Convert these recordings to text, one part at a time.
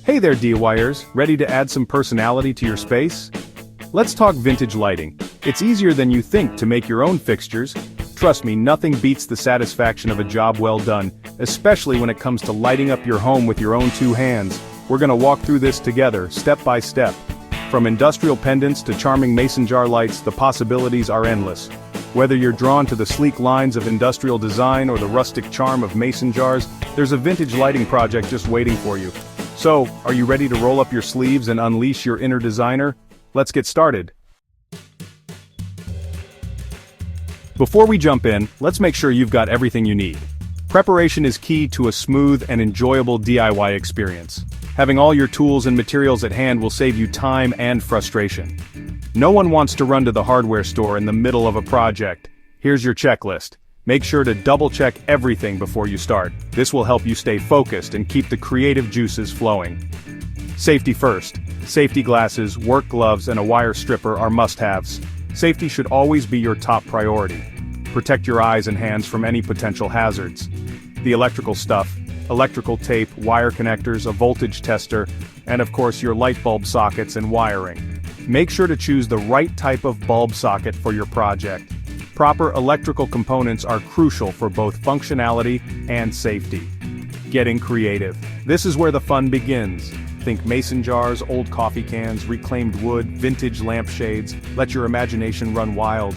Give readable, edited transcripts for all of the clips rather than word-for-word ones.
Hey there DIYers, ready to add some personality to your space? Let's talk vintage lighting. It's easier than you think to make your own fixtures. Trust me, nothing beats the satisfaction of a job well done, especially when it comes to lighting up your home with your own two hands. We're gonna walk through this together, step by step. From industrial pendants to charming mason jar lights, the possibilities are endless. Whether you're drawn to the sleek lines of industrial design or the rustic charm of mason jars, there's a vintage lighting project just waiting for you. So, are you ready to roll up your sleeves and unleash your inner designer? Let's get started. Before we jump in, let's make sure you've got everything you need. Preparation is key to a smooth and enjoyable DIY experience. Having all your tools and materials at hand will save you time and frustration. No one wants to run to the hardware store in the middle of a project. Here's your checklist. Make sure to double-check everything before you start. This will help you stay focused and keep the creative juices flowing. Safety first. Safety glasses, work gloves, and a wire stripper are must-haves. Safety should always be your top priority. Protect your eyes and hands from any potential hazards. The electrical stuff, electrical tape, wire connectors, a voltage tester, and of course your light bulb sockets and wiring. Make sure to choose the right type of bulb socket for your project. Proper electrical components are crucial for both functionality and safety. Getting creative. This is where the fun begins. Think mason jars, old coffee cans, reclaimed wood, vintage lampshades. Let your imagination run wild.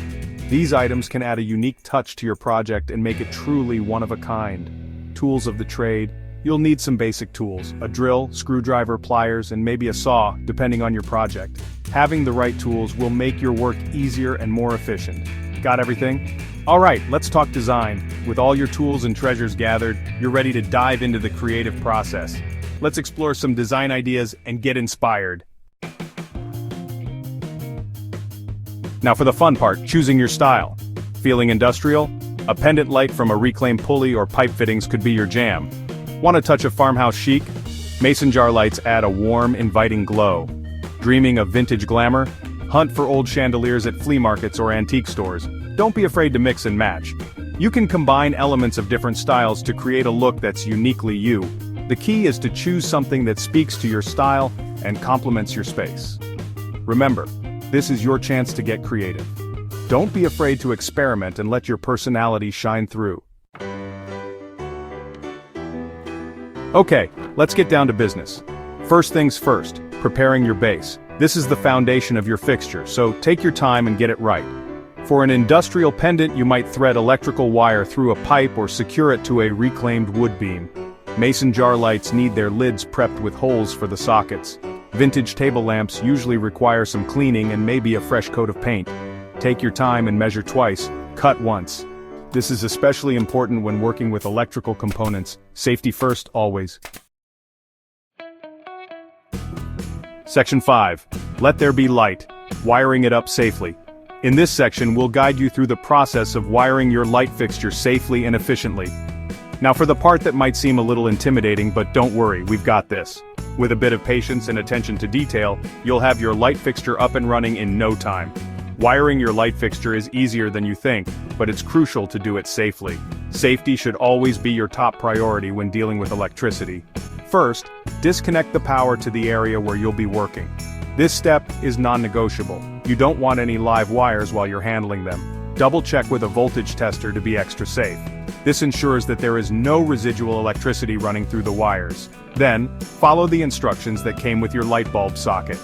These items can add a unique touch to your project and make it truly one of a kind. Tools of the trade. You'll need some basic tools, a drill, screwdriver, pliers, and maybe a saw, depending on your project. Having the right tools will make your work easier and more efficient. Got everything? Alright, let's talk design. With all your tools and treasures gathered, you're ready to dive into the creative process. Let's explore some design ideas and get inspired. Now for the fun part, choosing your style. Feeling industrial? A pendant light from a reclaimed pulley or pipe fittings could be your jam. Want a touch of farmhouse chic? Mason jar lights add a warm, inviting glow. Dreaming of vintage glamour? Hunt for old chandeliers at flea markets or antique stores. Don't be afraid to mix and match. You can combine elements of different styles to create a look that's uniquely you. The key is to choose something that speaks to your style and complements your space. Remember, this is your chance to get creative. Don't be afraid to experiment and let your personality shine through. Okay, let's get down to business. First things first, preparing your base. This is the foundation of your fixture, so take your time and get it right. For an industrial pendant, you might thread electrical wire through a pipe or secure it to a reclaimed wood beam. Mason jar lights need their lids prepped with holes for the sockets. Vintage table lamps usually require some cleaning and maybe a fresh coat of paint. Take your time and measure twice, cut once. This is especially important when working with electrical components. Safety first, always. Section 5. Let there be light. Wiring it up safely. In this section, we'll guide you through the process of wiring your light fixture safely and efficiently. Now for the part that might seem a little intimidating, but don't worry, we've got this. With a bit of patience and attention to detail, you'll have your light fixture up and running in no time. Wiring your light fixture is easier than you think, but it's crucial to do it safely. Safety should always be your top priority when dealing with electricity. First, disconnect the power to the area where you'll be working. This step is non-negotiable. You don't want any live wires while you're handling them. Double-check with a voltage tester to be extra safe. This ensures that there is no residual electricity running through the wires. Then, follow the instructions that came with your light bulb socket.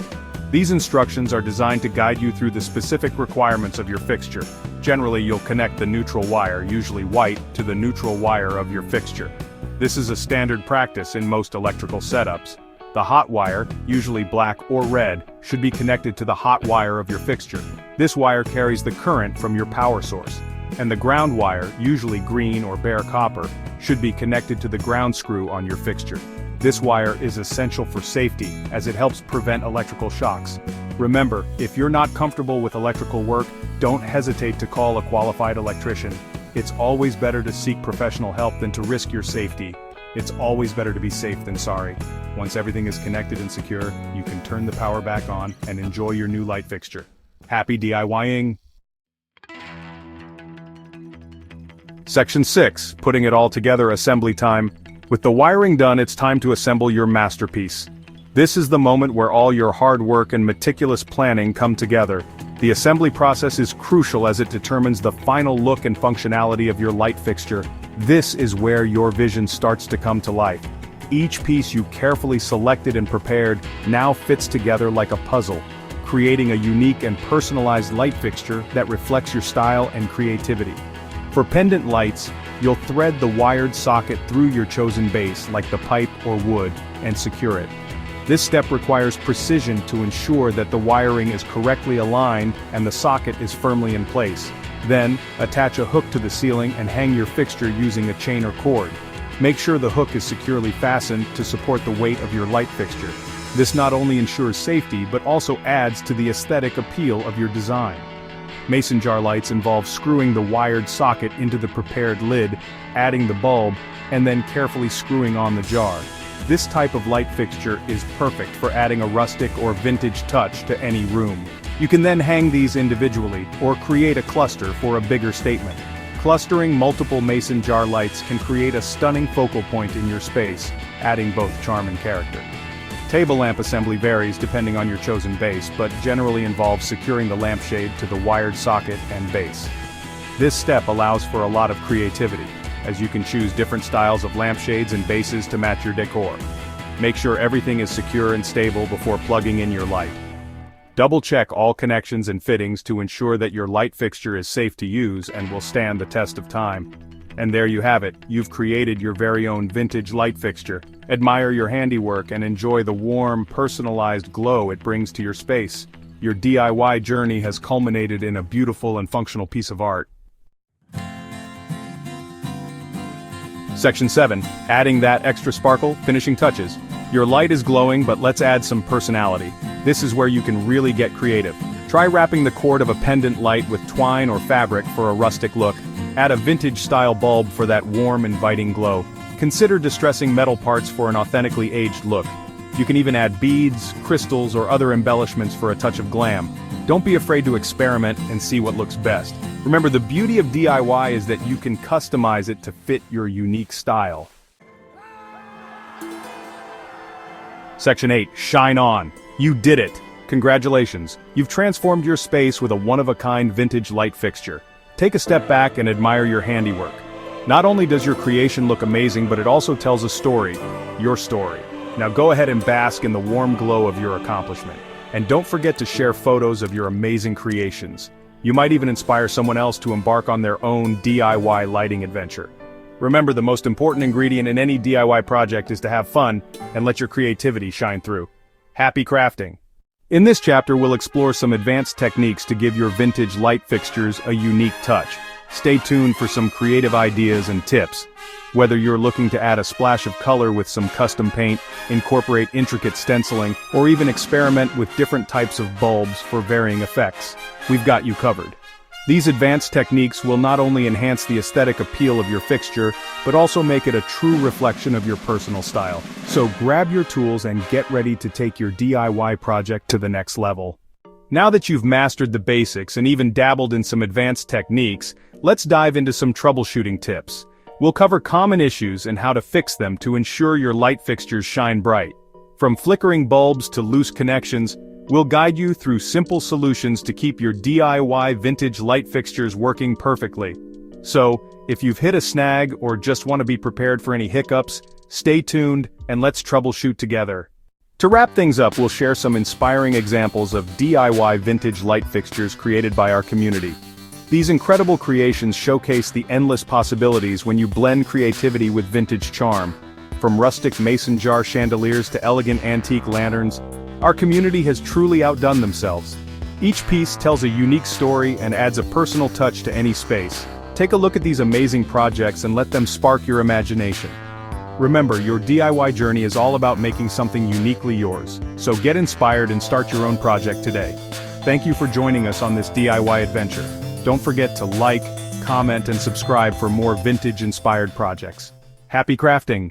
These instructions are designed to guide you through the specific requirements of your fixture. Generally, you'll connect the neutral wire, usually white, to the neutral wire of your fixture. This is a standard practice in most electrical setups. The hot wire, usually black or red, should be connected to the hot wire of your fixture. This wire carries the current from your power source. And the ground wire, usually green or bare copper, should be connected to the ground screw on your fixture. This wire is essential for safety, as it helps prevent electrical shocks. Remember, if you're not comfortable with electrical work, don't hesitate to call a qualified electrician. It's always better to seek professional help than to risk your safety. It's always better to be safe than sorry. Once everything is connected and secure, you can turn the power back on and enjoy your new light fixture. Happy DIYing! Section 6, putting it all together, assembly time. With the wiring done, it's time to assemble your masterpiece. This is the moment where all your hard work and meticulous planning come together. The assembly process is crucial as it determines the final look and functionality of your light fixture. This is where your vision starts to come to life. Each piece you carefully selected and prepared now fits together like a puzzle, creating a unique and personalized light fixture that reflects your style and creativity. For pendant lights, you'll thread the wired socket through your chosen base like the pipe or wood and secure it. This step requires precision to ensure that the wiring is correctly aligned and the socket is firmly in place. Then, attach a hook to the ceiling and hang your fixture using a chain or cord. Make sure the hook is securely fastened to support the weight of your light fixture. This not only ensures safety but also adds to the aesthetic appeal of your design. Mason jar lights involve screwing the wired socket into the prepared lid, adding the bulb, and then carefully screwing on the jar. This type of light fixture is perfect for adding a rustic or vintage touch to any room. You can then hang these individually, or create a cluster for a bigger statement. Clustering multiple mason jar lights can create a stunning focal point in your space, adding both charm and character. Table lamp assembly varies depending on your chosen base, but generally involves securing the lampshade to the wired socket and base. This step allows for a lot of creativity, as you can choose different styles of lampshades and bases to match your decor. Make sure everything is secure and stable before plugging in your light. Double-check all connections and fittings to ensure that your light fixture is safe to use and will stand the test of time. And there you have it, you've created your very own vintage light fixture. Admire your handiwork and enjoy the warm, personalized glow it brings to your space. Your DIY journey has culminated in a beautiful and functional piece of art. Section 7. Adding that extra sparkle, finishing touches. Your light is glowing, but let's add some personality. This is where you can really get creative. Try wrapping the cord of a pendant light with twine or fabric for a rustic look. Add a vintage-style bulb for that warm, inviting glow. Consider distressing metal parts for an authentically aged look. You can even add beads, crystals, or other embellishments for a touch of glam. Don't be afraid to experiment and see what looks best. Remember, the beauty of DIY is that you can customize it to fit your unique style. Section 8. Shine on. You did it! Congratulations, you've transformed your space with a one-of-a-kind vintage light fixture. Take a step back and admire your handiwork. Not only does your creation look amazing, but it also tells a story, your story. Now go ahead and bask in the warm glow of your accomplishment. And don't forget to share photos of your amazing creations. You might even inspire someone else to embark on their own DIY lighting adventure. Remember, the most important ingredient in any DIY project is to have fun and let your creativity shine through. Happy crafting! In this chapter, we'll explore some advanced techniques to give your vintage light fixtures a unique touch. Stay tuned for some creative ideas and tips. Whether you're looking to add a splash of color with some custom paint, incorporate intricate stenciling, or even experiment with different types of bulbs for varying effects, we've got you covered. These advanced techniques will not only enhance the aesthetic appeal of your fixture, but also make it a true reflection of your personal style. So grab your tools and get ready to take your DIY project to the next level. Now that you've mastered the basics and even dabbled in some advanced techniques, let's dive into some troubleshooting tips. We'll cover common issues and how to fix them to ensure your light fixtures shine bright. From flickering bulbs to loose connections, we'll guide you through simple solutions to keep your DIY vintage light fixtures working perfectly. So, if you've hit a snag or just want to be prepared for any hiccups, stay tuned and let's troubleshoot together. To wrap things up, we'll share some inspiring examples of DIY vintage light fixtures created by our community. These incredible creations showcase the endless possibilities when you blend creativity with vintage charm. From rustic mason jar chandeliers to elegant antique lanterns, our community has truly outdone themselves. Each piece tells a unique story and adds a personal touch to any space. Take a look at these amazing projects and let them spark your imagination. Remember, your DIY journey is all about making something uniquely yours, so get inspired and start your own project today. Thank you for joining us on this DIY adventure. Don't forget to like, comment, and subscribe for more vintage-inspired projects. Happy crafting!